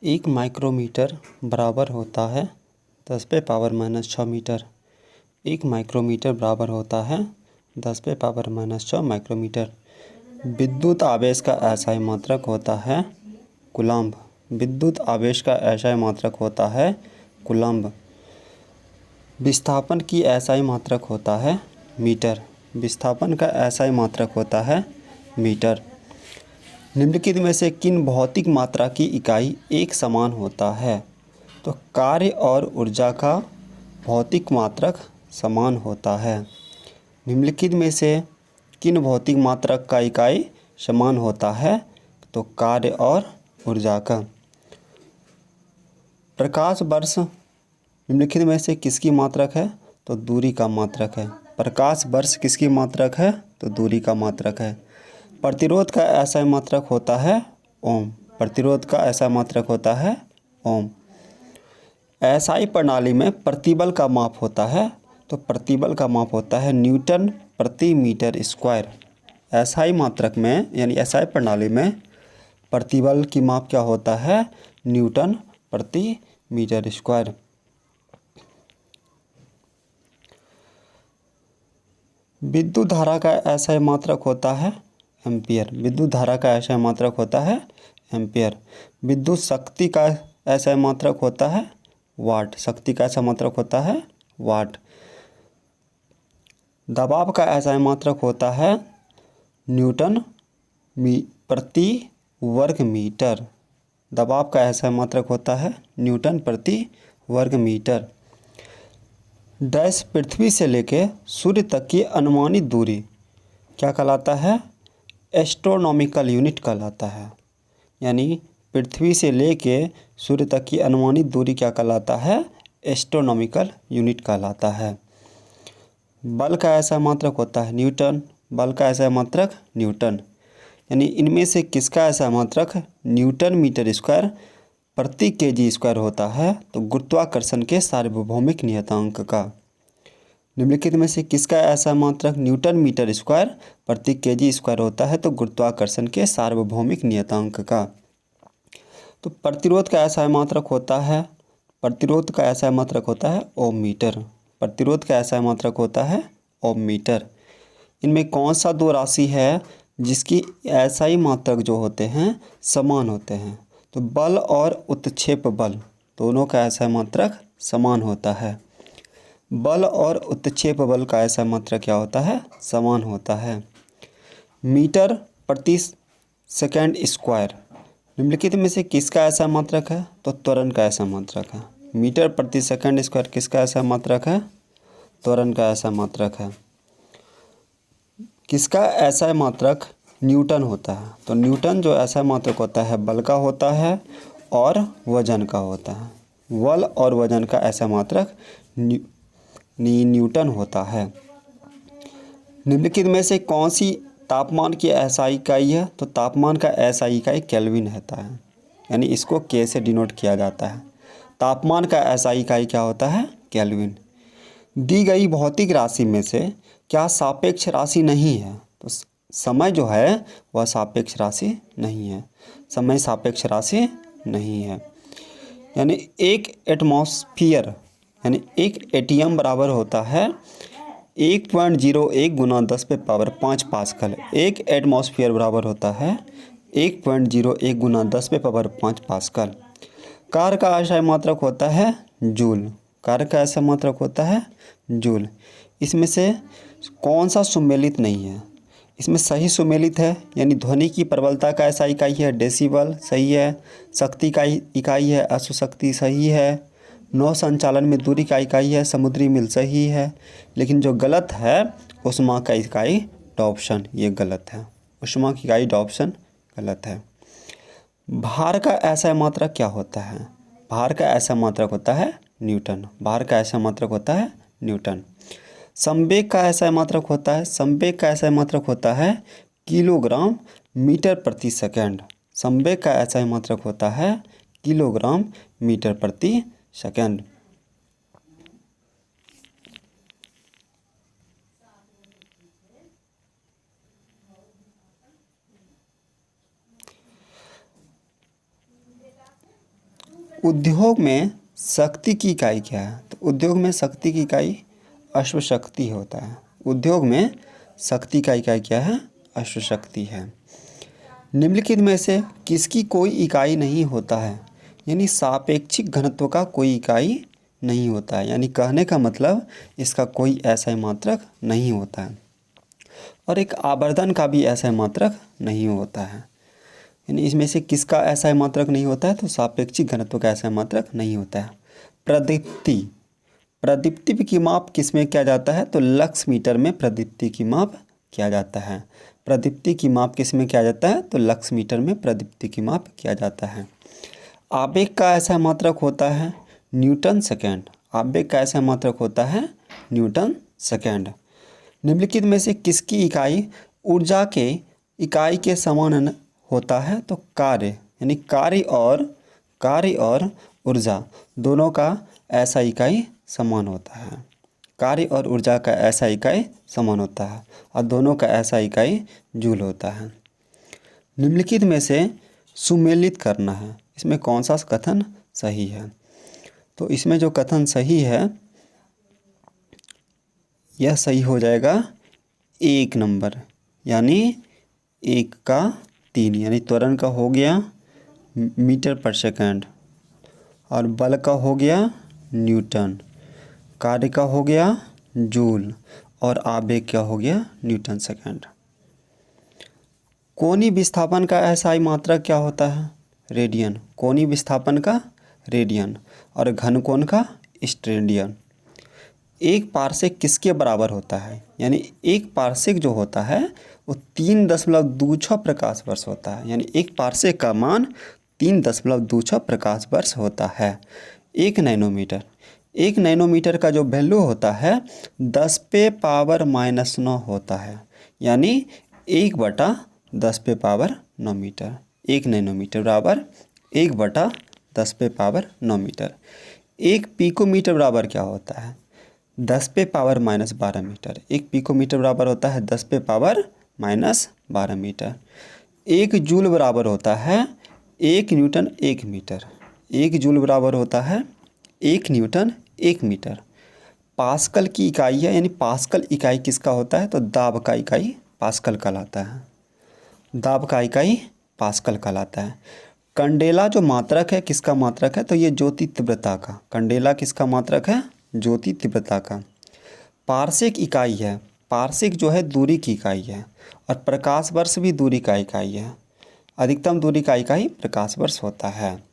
एक माइक्रोमीटर बराबर होता है 10⁻⁻6 मीटर। एक माइक्रोमीटर बराबर होता है 10⁻⁻6 माइक्रोमीटर। विद्युत आवेश का एसआई मात्रक होता है कूलम्ब। विद्युत आवेश का एसआई मात्रक होता है कूलम्ब। विस्थापन की एसआई मात्रक होता है मीटर। विस्थापन का एसआई मात्रक होता है मीटर। निम्नलिखित में से किन भौतिक मात्रा की इकाई एक समान होता है? तो कार्य और ऊर्जा का भौतिक मात्रक समान होता है। निम्नलिखित में से किन भौतिक मात्रक का इकाई समान होता है? तो कार्य और ऊर्जा का। प्रकाश वर्ष निम्नलिखित में से किसकी मात्रक है? तो दूरी का मात्रक है। प्रकाश वर्ष किसकी मात्रक है? तो दूरी का मात्रक है। प्रतिरोध का एसआई मात्रक होता है ओम। प्रतिरोध का एसआई मात्रक होता है ओम। एसआई प्रणाली में प्रतिबल का माप होता है, तो प्रतिबल का माप होता है न्यूटन प्रति मीटर स्क्वायर। एसआई मात्रक में यानी एसआई प्रणाली में प्रतिबल की माप क्या होता है? न्यूटन प्रति मीटर स्क्वायर। विद्युत धारा का एसआई मात्रक होता है एम्पियर। विद्युत धारा का एसआई मात्रक होता है एम्पियर। विद्युत शक्ति का एसआई मात्रक होता है वाट। शक्ति का एसआई मात्रक होता है वाट। दबाव का एसआई मात्रक होता है न्यूटन प्रति वर्ग मीटर। दबाव का एसआई मात्रक होता है न्यूटन प्रति वर्ग मीटर। डैश पृथ्वी से लेकर सूर्य तक की अनुमानित दूरी क्या कहलाता है? एस्ट्रोनॉमिकल यूनिट कहलाता है। यानी पृथ्वी से लेके सूर्य तक की अनुमानित दूरी क्या कहलाता है? एस्ट्रोनॉमिकल यूनिट कहलाता है। बल का ऐसा मात्रक होता है न्यूटन। बल का ऐसा मात्रक न्यूटन। यानी इनमें से किसका ऐसा मात्रक न्यूटन मीटर स्क्वायर प्रति केजी स्क्वायर होता है? तो गुरुत्वाकर्षण के सार्वभौमिक नियतांक का। निम्नलिखित में से किसका ऐसा मात्रक न्यूटन मीटर स्क्वायर प्रति केजी स्क्वायर होता है? तो गुरुत्वाकर्षण के सार्वभौमिक नियतांक का। तो प्रतिरोध का ऐसा मात्रक होता है प्रतिरोध का ऐसा मात्रक होता है ओम मीटर। प्रतिरोध का ऐसा मात्रक होता है ओम मीटर। इनमें कौन सा दो राशि है जिसकी एसआई मात्रक जो होते हैं समान होते हैं? तो बल और उत्क्षेप बल दोनों का एसआई मात्रक समान होता है। बल और उत्क्षेप बल का एसआई मात्रक क्या होता है? समान होता है। मीटर प्रति सेकंड स्क्वायर निम्नलिखित में से किसका ऐसा मात्रक है? तो त्वरण का ऐसा मात्रक है। मीटर प्रति सेकंड स्क्वायर किसका ऐसा मात्रक है? त्वरण का ऐसा मात्रक है। किसका ऐसा मात्रक न्यूटन होता है? तो न्यूटन जो ऐसा मात्रक होता है बल का होता है और वजन का होता है। बल और वजन का ऐसा मात्रक न्यूटन होता है। निम्नलिखित में से कौन सी तापमान की एसआई इकाई है? तो तापमान का एसआई इकाई केल्विन होता है। यानी इसको के से डिनोट किया जाता है। तापमान का एसआई इकाई क्या होता है? केल्विन। दी गई भौतिक राशि में से क्या सापेक्ष राशि नहीं है? तो समय जो है वह सापेक्ष राशि नहीं है। समय सापेक्ष राशि नहीं है। यानी एक एटमॉस्फेयर यानी एक एटीएम बराबर होता है 1.01 गुना 10⁵ पास्कल। एक एटमॉस्फेयर बराबर होता है 1.01 गुना 10⁵ पास्कल। कार्य का एसआई मात्रक होता है जूल। कार्य का ऐसा मात्रक होता है जूल। इसमें से कौन सा सुमेलित नहीं है? इसमें सही सुमेलित है यानी ध्वनि की प्रबलता का ऐसा इकाई है डेसिबल, सही है। शक्ति का इकाई है अश्वशक्ति, सही है। नौ संचालन में दूरी का इकाई है समुद्री मील, सही है। लेकिन जो गलत है ऊष्मा का इकाई डॉप्सन, ये गलत है। ऊष्मा की इकाई डॉप्सन गलत है। भार का ऐसा मात्रक क्या होता है? भार का ऐसा मात्रक होता है न्यूटन। भार का ऐसा मात्रक होता है न्यूटन। संवेग का ऐसा मात्रक होता है संवेग का ऐसा मात्रक होता है किलोग्राम मीटर प्रति सेकंड। संवेग का ऐसा मात्रक होता है किलोग्राम मीटर प्रति सेकंड। उद्योग में शक्ति की इकाई क्या है? तो उद्योग में शक्ति की इकाई अश्वशक्ति होता है। उद्योग में शक्ति का इकाई क्या है? अश्वशक्ति है। निम्नलिखित में से किसकी कोई इकाई नहीं होता है? यानी सापेक्षिक घनत्व का कोई इकाई नहीं होता है, यानी कहने का मतलब इसका कोई ऐसा मात्रक नहीं होता है। और एक आवर्धन का भी ऐसा मात्रक नहीं होता है। यानी इसमें से किसका ऐसा मात्रक नहीं होता है? तो सापेक्षिक घनत्व का ऐसा मात्रक नहीं होता है। प्रदीप्ति, प्रदीप्ति की माप किस में किया जाता है? तो लक्स मीटर में प्रदीप्ति की माप किया जाता है। प्रदीप्ति की माप किस में किया जाता है? तो लक्स मीटर में प्रदीप्ति की माप किया जाता है। आवेग का ऐसा मात्रक होता है न्यूटन सेकेंड। आवेग का ऐसा मात्रक होता है न्यूटन सेकेंड। निम्नलिखित में से किसकी इकाई ऊर्जा के इकाई के समान होता है? तो कार्य, यानी कार्य और ऊर्जा दोनों का ऐसा इकाई समान होता है। कार्य और ऊर्जा का ऐसा इकाई समान होता है और दोनों का ऐसा इकाई जूल होता है। निम्नलिखित में से सुमेलित करना है, इसमें कौन सा कथन सही है? तो इसमें जो कथन सही है यह सही हो जाएगा 1 नंबर, यानी 1 का 3, यानी त्वरण का हो गया मीटर पर सेकंड और बल का हो गया न्यूटन, कार्य का हो गया जूल और आवेग का हो गया न्यूटन सेकंड। कोणीय विस्थापन का एसआई मात्रक क्या होता है? रेडियन। कोणीय विस्थापन का रेडियन और घन कोण का स्टेरेडियन। एक पारसेक किसके बराबर होता है? यानी एक पारसेक जो होता है वो 3.26 प्रकाश वर्ष होता है, यानी एक पारसेक का मान 3.26 प्रकाश वर्ष होता है। 1 नैनोमीटर, 1 नैनोमीटर का जो वैल्यू होता है 10⁻⁻9 होता है, यानी 1/10⁻9 मीटर। 1 नैनोमीटर बराबर 1/10⁻9 मीटर। 1 पिकोमीटर बराबर क्या होता है? 10⁻⁻12 मीटर। 1 पिकोमीटर बराबर होता है 10⁻⁻12 मीटर। 1 जूल बराबर होता है 1 न्यूटन 1 मीटर। 1 जूल बराबर होता है 1 न्यूटन 1 मीटर। पास्कल की इकाई है, यानी पास्कल इकाई किसका होता है? तो दाब का इकाई पास्कल कहलाता है। दाब का इकाई पास्कल कहलाता है। कंडेला जो मात्रक है किसका मात्रक है? तो ये ज्योति तीव्रता का। कंडेला किसका मात्रक है? ज्योति तीव्रता का। पारसेक इकाई है, पारसेक जो है दूरी की इकाई है और प्रकाश वर्ष भी दूरी का इकाई है। अधिकतम दूरी का इकाई प्रकाश वर्ष होता है।